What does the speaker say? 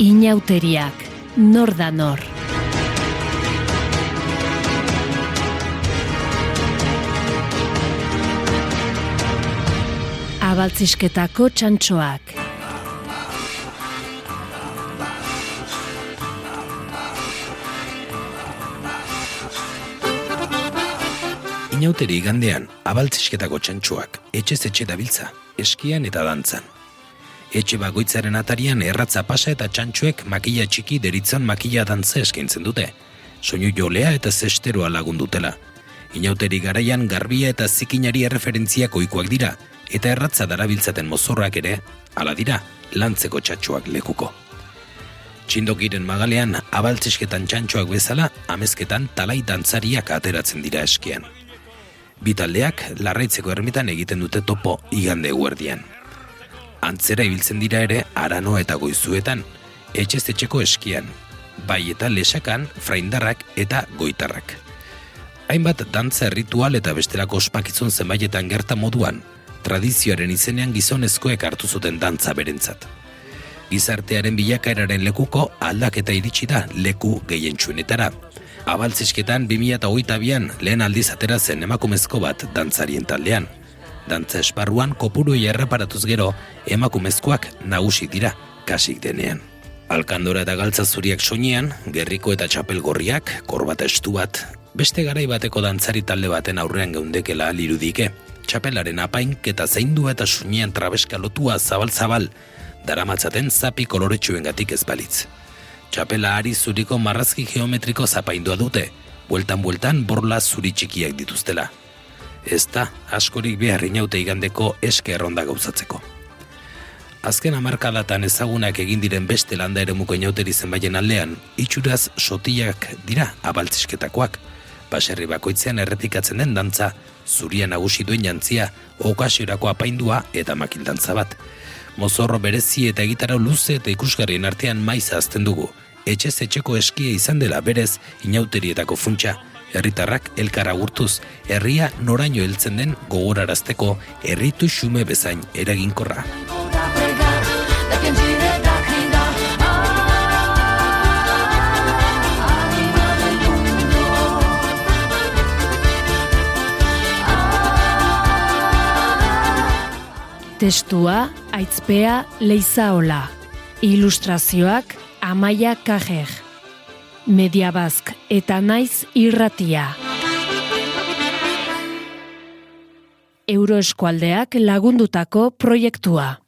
Inauteriak, nor da nor. Abaltzisketako txantxoak. Inauteri igandean, abaltzisketako txantxoak etxez etxe dabiltza, eskian eta dantzan. Etxe bakoitzaren atarian erratza pasa eta txantxoek makila txiki deritzan makila dantza eskaintzen dute. Soinu jolea eta zesteroa lagundutela. Inauteri garaian garbia eta zikinari erreferentziak ohikoak dira, eta erratza darabiltzaten mozorrak ere, hala dira, lantzeko txantxoak lekuko. Txindokiren magalean, abaltzisketan txantxoak bezala, amezketan talai dantzariak ateratzen dira eskian. Bi taldeak Larraitzeko ermitan egiten dute topo igande eguerdian. Antzera ibiltzen dira ere Arano eta Goizuetan, etxez etxeko eskian, bai eta lesakan, fraindarrak eta goitarrak. Hainbat dantza ritual eta bestelako ospakizun zenbaietan gerta moduan, tradizioaren izenean gizonezkoek hartu zuten dantza berentzat. Gizartearen bilakaeraren lekuko aldaketa iritsi da leku gehientsuenetara. Abaltzisketan 2022an lehen aldiz atera zen emakumezko bat dantzarien taldean. Dantza esparruan kopuruei erreparatuz gero emakumezkoak nagusi dira kasik denean. Alkandora eta galtza zuriak soinean, gerriko eta txapel gorriak, korbata estu bat, beste garai bateko dantzari talde baten aurrean geundekela alirudike. Txapelaren apaink eta zaindua eta soinean trabeska lotua zabal-zabal, daramatzaten zapi koloretsuengatik ez balitz. Txapela ari zuriko marrazki geometriko zapaindua dute, bueltan borla zuri txikiak dituztela. Ez da, askorik behar inaute igandeko eske erronda gauzatzeko. Azken hamarkadatan ezagunak egin diren beste landa eremuko inauteri zenbaien aldean, itxuraz sotilak dira abaltzisketakoak. Baserri bakoitzean errepikatzen den dantza, zuria nagusi duen jantzia, okasiorako apaindua eta makildantza bat. Mozorro berezi eta gitarra luze eta ikusgarrien artean maiza azten dugu. Etxez etxeko eskia izan dela berez inauterietako funtsa. Herritarrak elkar agurtuz, herria noraino heltzen den gogorarazteko herritu xume bezain eraginkorra. Testua, Aitzpea Leizaola. Ilustrazioak Amaia Kajer. Mediabazk eta Naiz Irratia. Euroeskualdeak lagundutako proiektua.